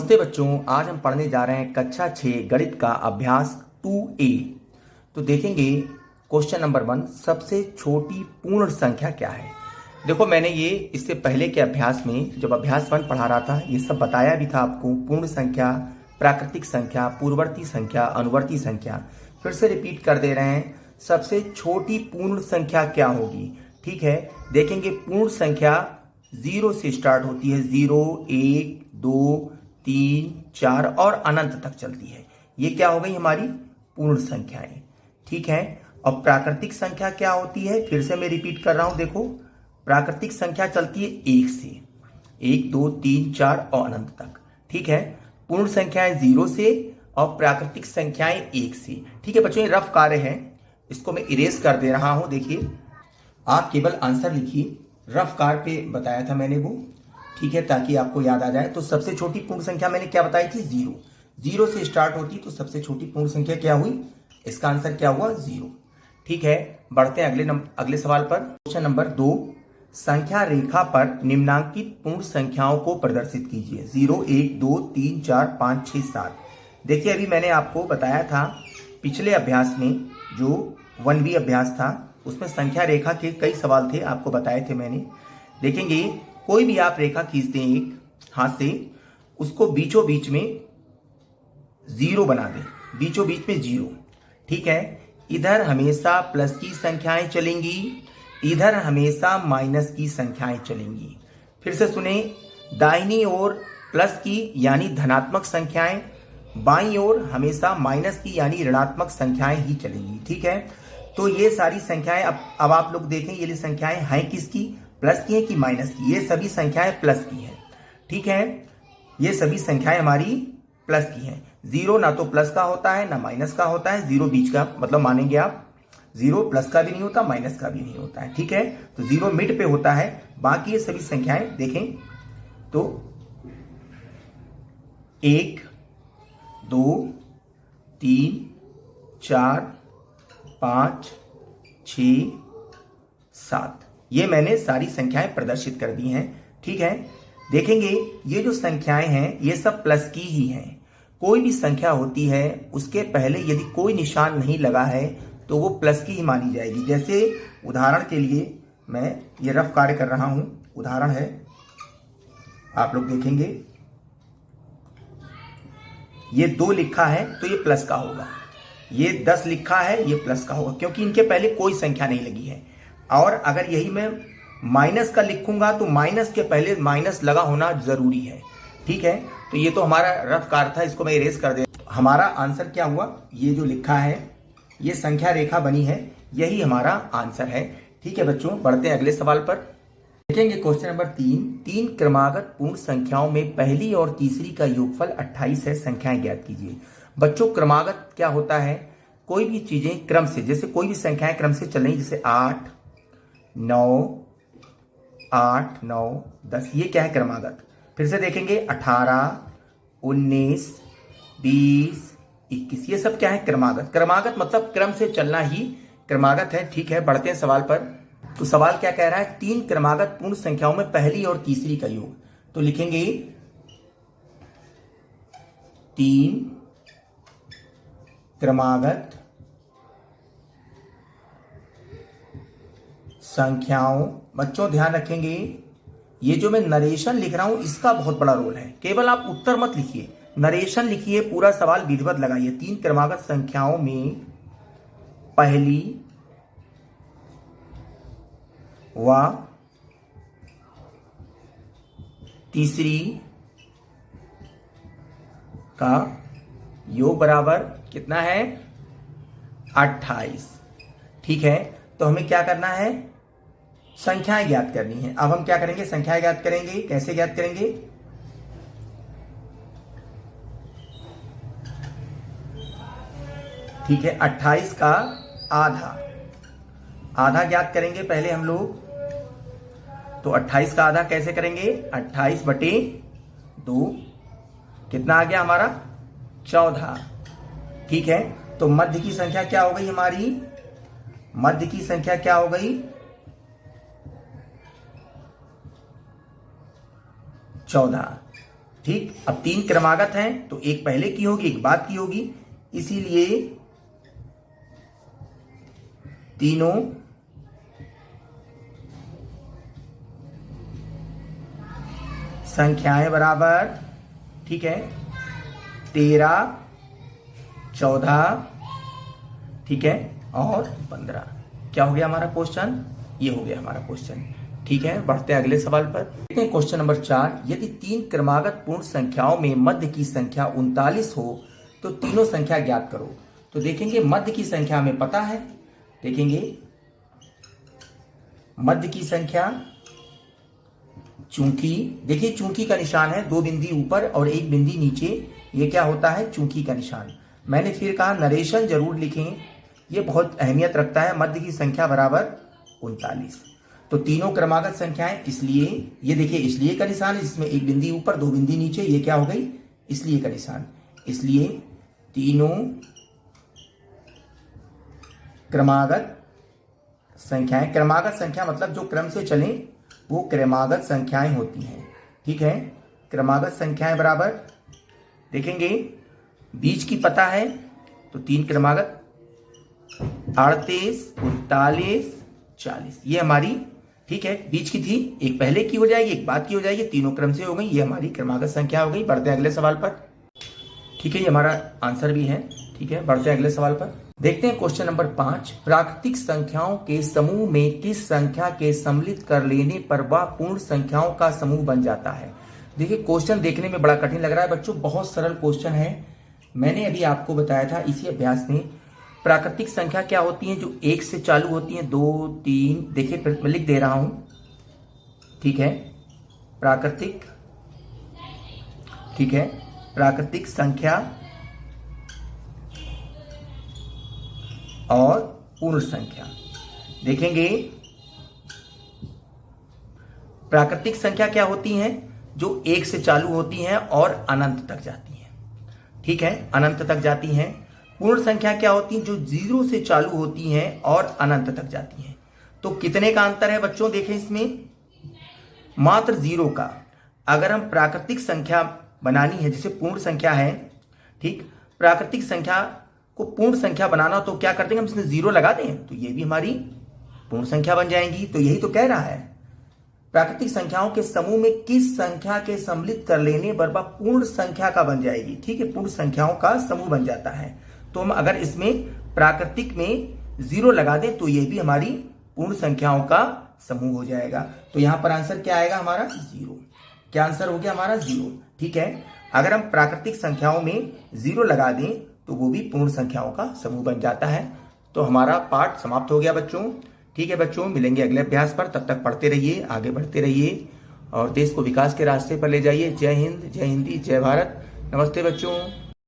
नमस्ते बच्चों, आज हम पढ़ने जा रहे हैं कक्षा 6 गणित का अभ्यास 2A। तो देखेंगे क्वेश्चन नंबर 1, सबसे छोटी पूर्ण संख्या क्या है। देखो, मैंने ये इससे पहले के अभ्यास में जब अभ्यास 1 पढ़ा रहा था ये सब बताया भी था आपको। पूर्ण संख्या, प्राकृतिक संख्या, पूर्ववर्ती संख्या, अनुवर्ती संख्या। फिर से रिपीट कर दे रहे हैं, सबसे छोटी पूर्ण संख्या क्या होगी। ठीक है, देखेंगे पूर्ण संख्या 0 से स्टार्ट होती है। 0, 1, 2, 3, 4 और अनंत तक चलती है। ये क्या हो गई हमारी पूर्ण संख्याएं। ठीक है, और प्राकृतिक संख्या क्या होती है, फिर से मैं रिपीट कर रहा हूं। देखो, प्राकृतिक संख्या चलती है 1 से, 1, 2, 3, 4 और अनंत तक। ठीक है, पूर्ण संख्याएं 0 से और प्राकृतिक संख्याएं 1 से। ठीक है बच्चों, ये रफ कार्य है, इसको मैं इरेज कर दे रहा हूं। देखिए, आप केवल आंसर लिखिए, रफ कार्य पे बताया था मैंने वो। ठीक है, ताकि आपको याद आ जाए। तो सबसे छोटी पूर्ण संख्या मैंने क्या बताई थी, 0। 0 से स्टार्ट होती, तो सबसे छोटी पूर्ण संख्या क्या हुई, इसका आंसर क्या हुआ, 0। ठीक है, बढ़ते हैं अगले सवाल पर। क्वेश्चन नंबर 2, संख्या रेखा पर निम्नांकित पूर्ण संख्याओं को प्रदर्शित कीजिए। 0, 1, 2, 3, 4, 5, 6, 7। देखिए, अभी मैंने आपको बताया था पिछले अभ्यास में, जो 1B अभ्यास था, उसमें संख्या रेखा के कई सवाल थे, आपको बताए थे मैंने। देखेंगे, कोई भी आप रेखा खींचते हैं एक हाथ से, उसको बीचों बीच में 0 बना दें, बीचों बीच में 0। ठीक है, इधर हमेशा प्लस की संख्याएं चलेंगी, इधर हमेशा माइनस की संख्याएं चलेंगी। फिर से सुने, दाहिनी ओर प्लस की यानी धनात्मक संख्याएं, बाईं ओर हमेशा माइनस की यानी ऋणात्मक संख्याएं ही चलेंगी। ठीक है, तो ये सारी संख्याएं अब आप लोग देखें, ये संख्याएं हैं किसकी, प्लस की है कि माइनस की। ये सभी संख्याएं प्लस की हैं। ठीक है, ये सभी संख्याएं हमारी प्लस की हैं। 0 ना तो प्लस का होता है ना माइनस का होता है, 0 बीच का, मतलब मानेंगे आप 0 प्लस का भी नहीं होता, माइनस का भी नहीं होता है। ठीक है, तो 0 मिड पे होता है। बाकी ये सभी संख्याएं देखें तो 1, 2, 3, 4, 5, 6, 7, ये मैंने सारी संख्याएं प्रदर्शित कर दी हैं। ठीक है, देखेंगे ये जो संख्याएं हैं ये सब प्लस की ही हैं। कोई भी संख्या होती है उसके पहले यदि कोई निशान नहीं लगा है तो वो प्लस की ही मानी जाएगी। जैसे उदाहरण के लिए मैं ये रफ कार्य कर रहा हूं, उदाहरण है, आप लोग देखेंगे ये 2 लिखा है तो ये प्लस का होगा, ये 10 लिखा है ये प्लस का होगा, क्योंकि इनके पहले कोई संख्या नहीं लगी है। और अगर यही मैं माइनस का लिखूंगा तो माइनस के पहले माइनस लगा होना जरूरी है। ठीक है, तो ये तो हमारा रफ कार्य था, इसको मैं इरेज कर दे। हमारा आंसर क्या हुआ, ये जो लिखा है ये संख्या रेखा बनी है, यही हमारा आंसर है। ठीक है बच्चों, बढ़ते हैं अगले सवाल पर। देखेंगे क्वेश्चन नंबर 3, 3 क्रमागत पूर्ण संख्याओं में पहली और तीसरी का योगफल 28 है, संख्याएं ज्ञात कीजिए। बच्चों, क्रमागत क्या होता है, कोई भी चीजें क्रम से, जैसे कोई भी संख्याएं क्रम से चल रही, जैसे 8, 9, 10, ये क्या है क्रमागत। फिर से देखेंगे 18, 19, 20, 21, ये सब क्या है क्रमागत। क्रमागत मतलब क्रम से चलना ही क्रमागत है। ठीक है, बढ़ते हैं सवाल पर। तो सवाल क्या कह रहा है, 3 क्रमागत पूर्ण संख्याओं में पहली और तीसरी का योग। तो लिखेंगे 3 क्रमागत संख्याओं। बच्चों ध्यान रखेंगे, ये जो मैं नरेशन लिख रहा हूं इसका बहुत बड़ा रोल है। केवल आप उत्तर मत लिखिए, नरेशन लिखिए, पूरा सवाल विधिवत लगाइए। 3 क्रमागत संख्याओं में पहली व तीसरी का योग बराबर कितना है, 28। ठीक है, तो हमें क्या करना है, संख्याएं ज्ञात करनी है। अब हम क्या करेंगे, संख्याएं ज्ञात करेंगे। कैसे ज्ञात करेंगे, ठीक है, 28 का आधा ज्ञात करेंगे पहले हम लोग। तो 28 का आधा कैसे करेंगे, 28/2, कितना आ गया हमारा, 14। ठीक है, तो मध्य की संख्या क्या हो गई हमारी, मध्य की संख्या क्या हो गई, 14। ठीक, अब 3 क्रमागत हैं तो एक पहले की होगी एक बाद की होगी, इसीलिए तीनों संख्याएं बराबर, ठीक है, 13, 14, ठीक है, और 15। क्या हो गया हमारा क्वेश्चन? ये हो गया हमारा क्वेश्चन। ठीक है, बढ़ते हैं अगले सवाल पर। देखते हैं क्वेश्चन नंबर 4। यदि 3 क्रमागत पूर्ण संख्याओं में मध्य की संख्या 39 हो तो तीनों संख्या ज्ञात करो। तो देखेंगे मध्य की संख्या में पता है, देखेंगे मध्य की संख्या, चूंकि देखिए चूंकि का निशान है, 2 बिंदी ऊपर और 1 बिंदी नीचे, ये क्या होता है? चूंकि का निशान। मैंने फिर कहा नरेशन जरूर लिखें, ये बहुत अहमियत रखता है। मध्य की संख्या बराबर 39, तो तीनों क्रमागत संख्याएं, इसलिए ये देखिए इसलिए का निशान है जिसमें 1 बिंदी ऊपर 2 बिंदी नीचे, ये क्या हो गई? इसलिए का निशान। इसलिए तीनों क्रमागत संख्याएं, क्रमागत संख्या मतलब जो क्रम से चले वो क्रमागत संख्याएं होती हैं। ठीक है, क्रमागत संख्याएं बराबर, देखेंगे बीच की पता है तो 3 क्रमागत, 38, 39, 40, ये हमारी, ठीक है, बीच की थी, एक पहले की हो जाएगी एक बाद की हो जाएगी, तीनों क्रम से हो गई, ये हमारी क्रमागत संख्या हो गई। बढ़ते हैं अगले सवाल पर। ठीक है, ये हमारा आंसर भी है। ठीक है, बढ़ते हैं अगले सवाल पर। देखते हैं क्वेश्चन नंबर 5। प्राकृतिक संख्याओं के समूह में किस संख्या के सम्मिलित कर लेने पर वह पूर्ण संख्याओं का समूह बन जाता है? देखिए क्वेश्चन देखने में बड़ा कठिन लग रहा है बच्चों, बहुत सरल क्वेश्चन है। मैंने अभी आपको बताया था इसी अभ्यास में, प्राकृतिक संख्या क्या होती है? जो 1 से चालू होती है, 2, 3, देखिए फिर मैं लिख दे रहा हूं, ठीक है, प्राकृतिक, ठीक है, प्राकृतिक संख्या और पूर्ण संख्या। देखेंगे प्राकृतिक संख्या क्या होती हैं? जो 1 से चालू होती हैं और अनंत तक जाती हैं। ठीक है, अनंत तक जाती हैं। पूर्ण संख्या क्या होती हैं? जो 0 से चालू होती हैं और अनंत तक जाती हैं। तो कितने का अंतर है बच्चों? देखें इसमें मात्र 0 का। अगर हम प्राकृतिक संख्या बनानी है, जैसे पूर्ण संख्या है, ठीक, प्राकृतिक संख्या को पूर्ण संख्या बनाना तो क्या करते हैं हम? इसमें 0 लगा दें तो ये भी हमारी पूर्ण संख्या बन जाएंगी। तो यही तो कह रहा है, प्राकृतिक संख्याओं के समूह में किस संख्या के सम्मिलित कर लेने पर वह पूर्ण संख्या का बन जाएगी। ठीक है, पूर्ण संख्याओं का समूह बन जाता है। तो हम अगर इसमें प्राकृतिक में 0 लगा दें तो ये भी हमारी पूर्ण संख्याओं का समूह हो जाएगा। तो यहां पर आंसर क्या आएगा हमारा? 0। क्या आंसर हो गया हमारा? 0। ठीक है, अगर हम प्राकृतिक संख्याओं में 0 लगा दें तो वो भी पूर्ण संख्याओं का समूह बन जाता है। तो हमारा पाठ समाप्त हो गया बच्चों। ठीक है बच्चों, मिलेंगे अगले अभ्यास पर, तब तक पढ़ते रहिए, आगे बढ़ते रहिए और देश को विकास के रास्ते पर ले जाइए। जय हिंद, जय हिंदी, जय भारत। नमस्ते बच्चों।